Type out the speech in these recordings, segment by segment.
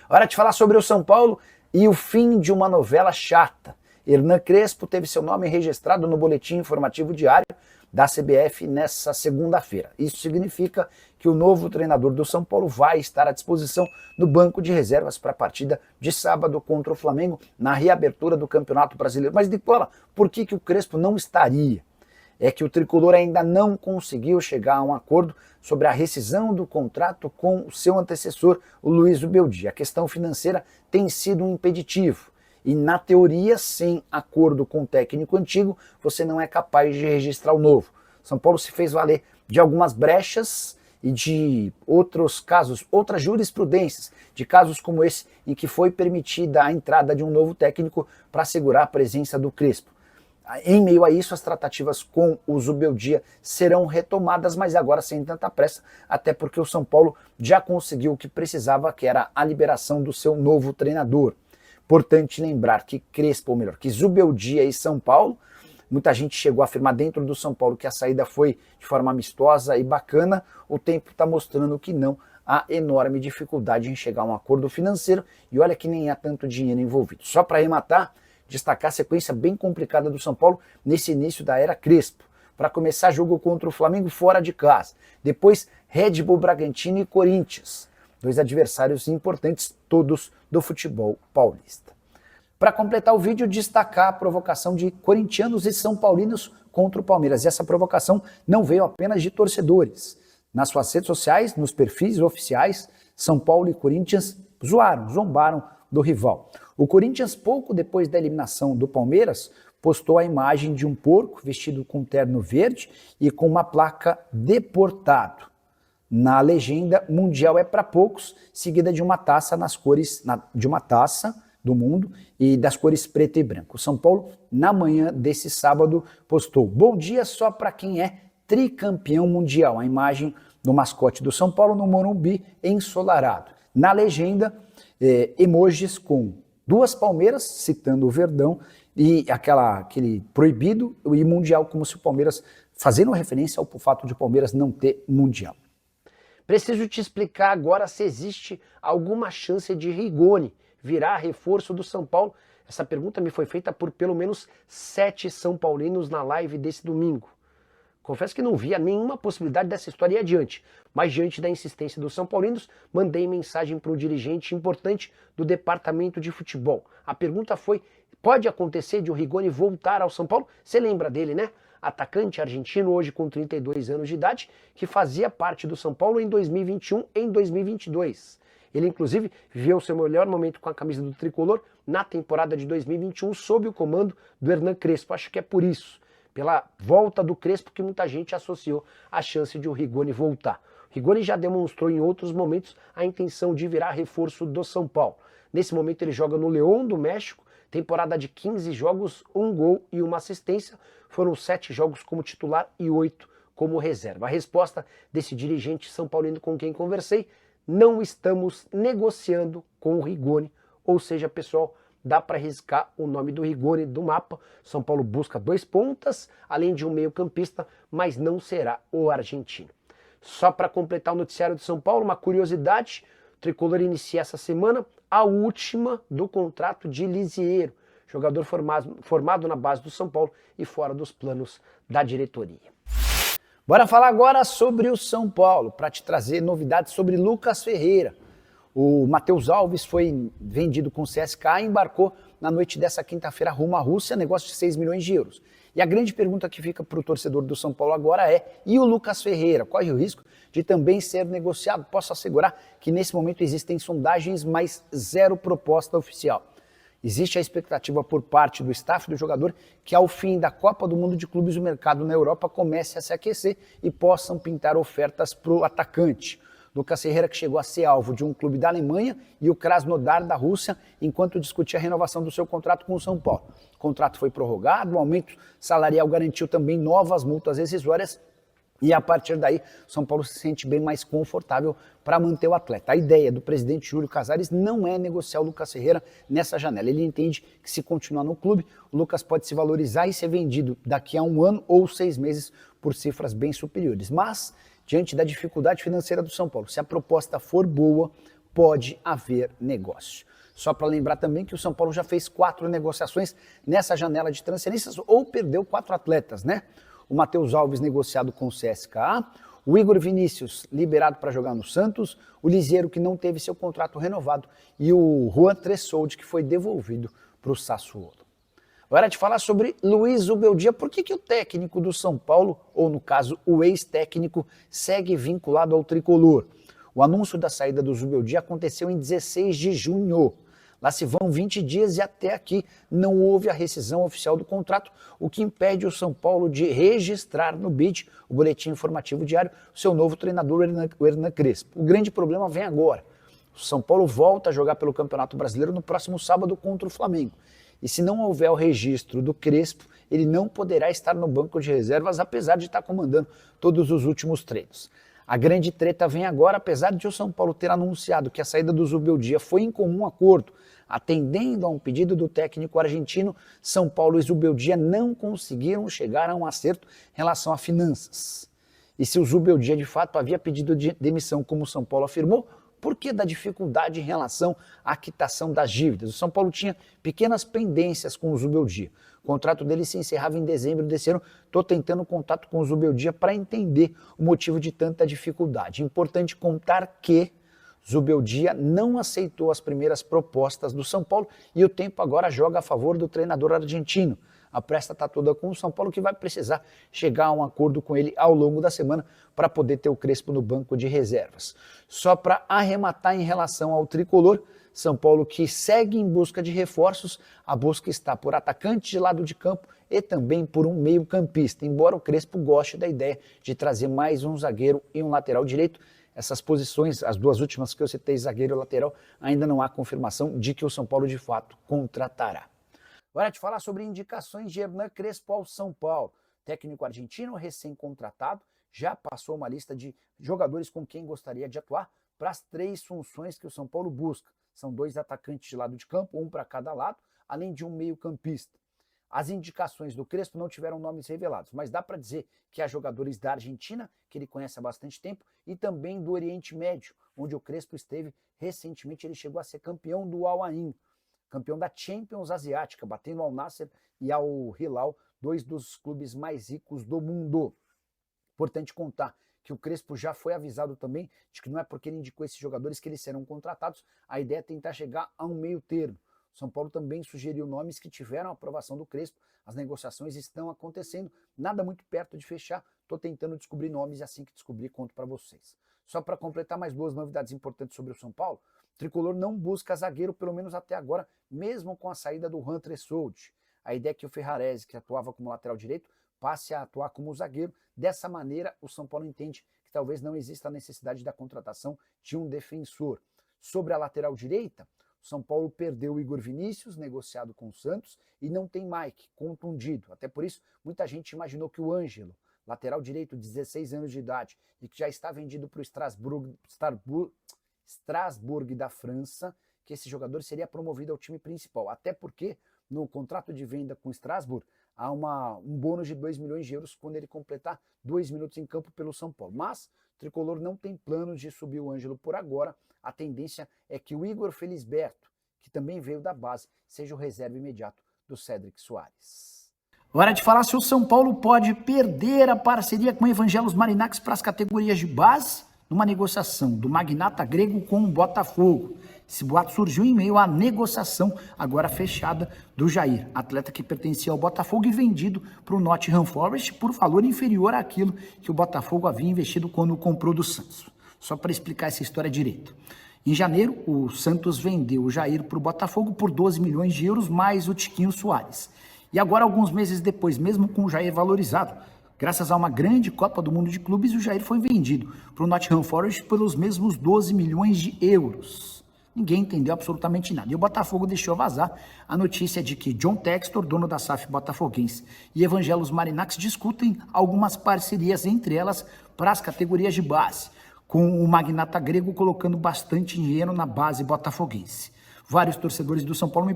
Hora de falar sobre o São Paulo e o fim de uma novela chata. Hernan Crespo teve seu nome registrado no boletim informativo diário da CBF nessa segunda-feira. Isso significa que o novo treinador do São Paulo vai estar à disposição no banco de reservas para a partida de sábado contra o Flamengo na reabertura do Campeonato Brasileiro. Mas, Nicola, por que o Crespo não estaria? É que o tricolor ainda não conseguiu chegar a um acordo sobre a rescisão do contrato com o seu antecessor, o Luiz Zubeldia. A questão financeira tem sido um impeditivo. E, na teoria, sem acordo com o técnico antigo, você não é capaz de registrar o novo. São Paulo se fez valer de algumas brechas e de outros casos, outras jurisprudências, de casos como esse, em que foi permitida a entrada de um novo técnico para assegurar a presença do Crespo. Em meio a isso, as tratativas com o Zubeldia serão retomadas, mas agora sem tanta pressa, até porque o São Paulo já conseguiu o que precisava, que era a liberação do seu novo treinador. Importante lembrar que Crespo, ou melhor, que Zubeldia e São Paulo, muita gente chegou a afirmar dentro do São Paulo que a saída foi de forma amistosa e bacana, o tempo está mostrando que não, há enorme dificuldade em chegar a um acordo financeiro e olha que nem há tanto dinheiro envolvido. Só para arrematar, destacar a sequência bem complicada do São Paulo nesse início da era Crespo. Para começar, jogo contra o Flamengo fora de casa, depois Red Bull Bragantino e Corinthians. Dois adversários importantes, todos do futebol paulista. Para completar o vídeo, destacar a provocação de corintianos e são paulinos contra o Palmeiras. E essa provocação não veio apenas de torcedores. Nas suas redes sociais, nos perfis oficiais, São Paulo e Corinthians zombaram do rival. O Corinthians, pouco depois da eliminação do Palmeiras, postou a imagem de um porco vestido com terno verde e com uma placa "deportado". Na legenda, "Mundial é para poucos", seguida de uma taça nas cores de uma taça do mundo e das cores preto e branco. O São Paulo, na manhã desse sábado, postou "Bom dia só para quem é tricampeão mundial". A imagem do mascote do São Paulo no Morumbi ensolarado. Na legenda, emojis com duas palmeiras, citando o Verdão, e aquele proibido e mundial, como se o Palmeiras, fazendo referência ao fato de o Palmeiras não ter mundial. Preciso te explicar agora se existe alguma chance de Rigoni virar reforço do São Paulo. Essa pergunta me foi feita por pelo menos 7 São Paulinos na live desse domingo. Confesso que não via nenhuma possibilidade dessa história ir adiante, mas diante da insistência dos São Paulinos, mandei mensagem para um dirigente importante do departamento de futebol. A pergunta foi: pode acontecer de o Rigoni voltar ao São Paulo? Você lembra dele, né? Atacante argentino, hoje com 32 anos de idade, que fazia parte do São Paulo em 2021 e em 2022. Ele, inclusive, viveu seu melhor momento com a camisa do tricolor na temporada de 2021, sob o comando do Hernan Crespo. Acho que é por isso, pela volta do Crespo, que muita gente associou a chance de o Rigoni voltar. O Rigoni já demonstrou em outros momentos a intenção de virar reforço do São Paulo. Nesse momento ele joga no León do México, temporada de 15 jogos, 1 gol e 1 assistência. Foram 7 jogos como titular e 8 como reserva. A resposta desse dirigente são paulino com quem conversei: não estamos negociando com o Rigoni. Ou seja, pessoal, dá para riscar o nome do Rigoni do mapa. São Paulo busca 2 pontas, além de um meio-campista, mas não será o argentino. Só para completar o noticiário de São Paulo, uma curiosidade: o tricolor inicia essa semana a última do contrato de Lisieiro, jogador formado na base do São Paulo e fora dos planos da diretoria. Bora falar agora sobre o São Paulo, para te trazer novidades sobre Lucas Ferreira. O Matheus Alves foi vendido com o CSKA e embarcou na noite dessa quinta-feira rumo à Rússia, negócio de 6 milhões de euros. E a grande pergunta que fica para o torcedor do São Paulo agora é: e o Lucas Ferreira? Corre o risco de também ser negociado? Posso assegurar que nesse momento existem sondagens, mas zero proposta oficial. Existe a expectativa por parte do staff do jogador que ao fim da Copa do Mundo de Clubes o mercado na Europa comece a se aquecer e possam pintar ofertas para o atacante. Lucas Ferreira, que chegou a ser alvo de um clube da Alemanha e o Krasnodar da Rússia, enquanto discutia a renovação do seu contrato com o São Paulo. O contrato foi prorrogado, o aumento salarial garantiu também novas multas rescisórias e a partir daí São Paulo se sente bem mais confortável para manter o atleta. A ideia do presidente Júlio Casares não é negociar o Lucas Ferreira nessa janela. Ele entende que se continuar no clube, o Lucas pode se valorizar e ser vendido daqui a 1 ano ou 6 meses por cifras bem superiores. Mas, diante da dificuldade financeira do São Paulo, se a proposta for boa, pode haver negócio. Só para lembrar também que o São Paulo já fez 4 negociações nessa janela de transferências ou perdeu 4 atletas, né? O Matheus Alves negociado com o CSKA, o Igor Vinícius liberado para jogar no Santos, o Liseiro que não teve seu contrato renovado e o Juan Tressoldi que foi devolvido para o Sassuolo. Agora de falar sobre Luiz Zubeldia, por que o técnico do São Paulo, ou no caso o ex-técnico, segue vinculado ao tricolor? O anúncio da saída do Zubeldia aconteceu em 16 de junho. Lá se vão 20 dias e até aqui não houve a rescisão oficial do contrato, o que impede o São Paulo de registrar no BID, o Boletim Informativo Diário, o seu novo treinador, o Hernan Crespo. O grande problema vem agora. O São Paulo volta a jogar pelo Campeonato Brasileiro no próximo sábado contra o Flamengo. E se não houver o registro do Crespo, ele não poderá estar no banco de reservas, apesar de estar comandando todos os últimos treinos. A grande treta vem agora, apesar de o São Paulo ter anunciado que a saída do Zubeldia foi em comum acordo, atendendo a um pedido do técnico argentino, São Paulo e Zubeldia não conseguiram chegar a um acerto em relação a finanças. E se o Zubeldia de fato havia pedido de demissão, como o São Paulo afirmou, por que da dificuldade em relação à quitação das dívidas? O São Paulo tinha pequenas pendências com o Zubeldia. O contrato dele se encerrava em dezembro desse ano. Estou tentando contato com o Zubeldia para entender o motivo de tanta dificuldade. Importante contar que Zubeldia não aceitou as primeiras propostas do São Paulo e o tempo agora joga a favor do treinador argentino. A pressa está toda com o São Paulo, que vai precisar chegar a um acordo com ele ao longo da semana para poder ter o Crespo no banco de reservas. Só para arrematar em relação ao tricolor, São Paulo que segue em busca de reforços, a busca está por atacante de lado de campo e também por um meio-campista, embora o Crespo goste da ideia de trazer mais um zagueiro e um lateral direito. Essas posições, as duas últimas que eu citei, zagueiro e lateral, ainda não há confirmação de que o São Paulo de fato contratará. Agora de falar sobre indicações de Hernan Crespo ao São Paulo. Técnico argentino recém-contratado, já passou uma lista de jogadores com quem gostaria de atuar para as 3 funções que o São Paulo busca. São 2 atacantes de lado de campo, um para cada lado, além de um meio-campista. As indicações do Crespo não tiveram nomes revelados, mas dá para dizer que há jogadores da Argentina, que ele conhece há bastante tempo, e também do Oriente Médio, onde o Crespo esteve recentemente. Ele chegou a ser campeão do Al Ain, campeão da Champions Asiática, batendo ao Nasser e ao Hilal, 2 dos clubes mais ricos do mundo. Importante contar que o Crespo já foi avisado também de que não é porque ele indicou esses jogadores que eles serão contratados, a ideia é tentar chegar a um meio termo. O São Paulo também sugeriu nomes que tiveram a aprovação do Crespo, as negociações estão acontecendo, nada muito perto de fechar, estou tentando descobrir nomes e assim que descobrir conto para vocês. Só para completar mais 2 novidades importantes sobre o São Paulo, o tricolor não busca zagueiro, pelo menos até agora, mesmo com a saída do Juan Tressoldi. A ideia é que o Ferrarese, que atuava como lateral direito, passe a atuar como zagueiro. Dessa maneira, o São Paulo entende que talvez não exista a necessidade da contratação de um defensor. Sobre a lateral direita, o São Paulo perdeu o Igor Vinícius, negociado com o Santos, e não tem Mike, contundido. Até por isso, muita gente imaginou que o Ângelo, lateral direito, 16 anos de idade, e que já está vendido para o Strasbourg da França, que esse jogador seria promovido ao time principal. Até porque no contrato de venda com o Strasbourg há um bônus de 2 milhões de euros quando ele completar 2 minutos em campo pelo São Paulo. Mas o tricolor não tem planos de subir o Ângelo por agora. A tendência é que o Igor Felisberto, que também veio da base, seja o reserva imediato do Cédric Soares. Hora de falar se o São Paulo pode perder a parceria com o Evangelos Marinax para as categorias de base, numa negociação do magnata grego com o Botafogo. Esse boato surgiu em meio à negociação agora fechada do Jair, atleta que pertencia ao Botafogo e vendido para o Nottingham Forest por valor inferior àquilo que o Botafogo havia investido quando comprou do Santos. Só para explicar essa história direito. Em janeiro, o Santos vendeu o Jair para o Botafogo por 12 milhões de euros mais o Tiquinho Soares. E agora, alguns meses depois, mesmo com o Jair valorizado, graças a uma grande Copa do Mundo de Clubes, o Jair foi vendido para o Nottingham Forest pelos mesmos 12 milhões de euros. Ninguém entendeu absolutamente nada. E o Botafogo deixou vazar a notícia de que John Textor, dono da SAF botafoguense, e Evangelos Marinax discutem algumas parcerias entre elas para as categorias de base, com o magnata grego colocando bastante dinheiro na base botafoguense. Vários torcedores do São Paulo me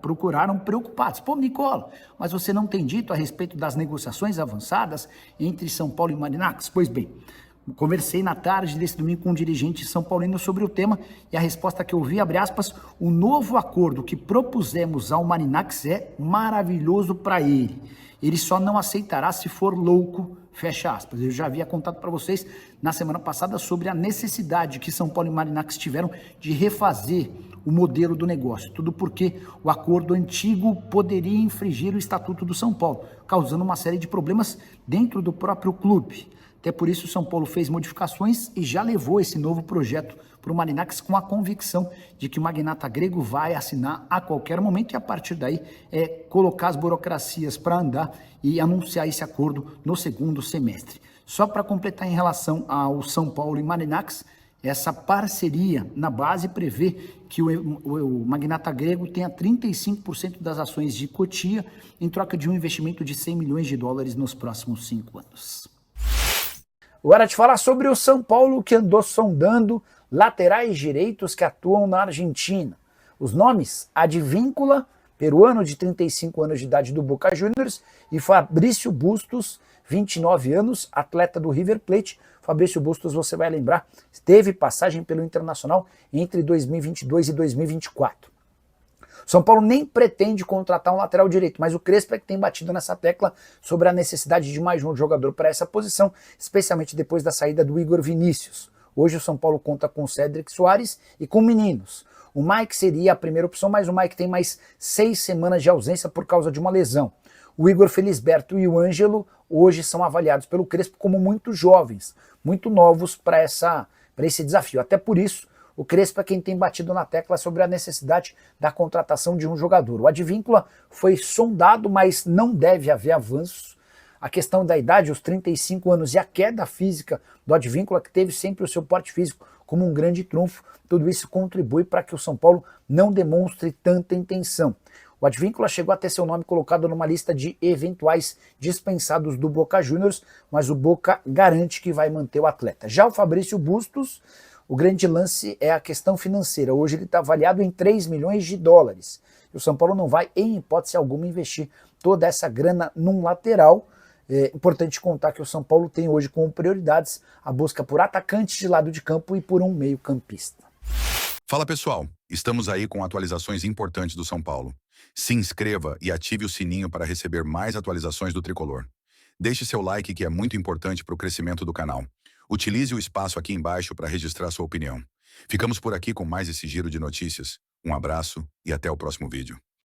procuraram preocupados. Pô, Nicola, mas você não tem dito a respeito das negociações avançadas entre São Paulo e Marinax? Pois bem, Conversei na tarde desse domingo com um dirigente são paulino sobre o tema e a resposta que eu vi, abre aspas, o novo acordo que propusemos ao Marinacci é maravilhoso para ele. Ele só não aceitará se for louco, fecha aspas. Eu já havia contado para vocês na semana passada sobre a necessidade que São Paulo e Marinacci tiveram de refazer o modelo do negócio. Tudo porque o acordo antigo poderia infringir o Estatuto do São Paulo, causando uma série de problemas dentro do próprio clube. Até por isso, o São Paulo fez modificações e já levou esse novo projeto para o Marinacci com a convicção de que o magnata grego vai assinar a qualquer momento e a partir daí colocar as burocracias para andar e anunciar esse acordo no segundo semestre. Só para completar em relação ao São Paulo e Marinacci, essa parceria na base prevê que o magnata grego tenha 35% das ações de Cotia em troca de um investimento de 100 milhões de dólares nos próximos 5 anos. Agora te falar sobre o São Paulo que andou sondando laterais direitos que atuam na Argentina. Os nomes, Advíncula, peruano de 35 anos de idade do Boca Juniors, e Fabrício Bustos, 29 anos, atleta do River Plate. Fabrício Bustos, você vai lembrar, teve passagem pelo Internacional entre 2022 e 2024. São Paulo nem pretende contratar um lateral direito, mas o Crespo é que tem batido nessa tecla sobre a necessidade de mais um jogador para essa posição, especialmente depois da saída do Igor Vinícius. Hoje o São Paulo conta com o Cédric Soares e com meninos. O Mike seria a primeira opção, mas o Mike tem mais 6 semanas de ausência por causa de uma lesão. O Igor Felisberto e o Ângelo hoje são avaliados pelo Crespo como muito jovens, muito novos para esse desafio. Até por isso, o Crespo é quem tem batido na tecla sobre a necessidade da contratação de um jogador. O Advíncula foi sondado, mas não deve haver avanços. A questão da idade, os 35 anos e a queda física do Advíncula, que teve sempre o seu porte físico como um grande trunfo, tudo isso contribui para que o São Paulo não demonstre tanta intenção. O Advíncula chegou a ter seu nome colocado numa lista de eventuais dispensados do Boca Juniors, mas o Boca garante que vai manter o atleta. Já o Fabrício Bustos, o grande lance é a questão financeira. Hoje ele está avaliado em 3 milhões de dólares. E o São Paulo não vai, em hipótese alguma, investir toda essa grana num lateral. É importante contar que o São Paulo tem hoje como prioridades a busca por atacantes de lado de campo e por um meio-campista. Fala pessoal, estamos aí com atualizações importantes do São Paulo. Se inscreva e ative o sininho para receber mais atualizações do Tricolor. Deixe seu like que é muito importante para o crescimento do canal. Utilize o espaço aqui embaixo para registrar sua opinião. Ficamos por aqui com mais esse giro de notícias. Um abraço e até o próximo vídeo.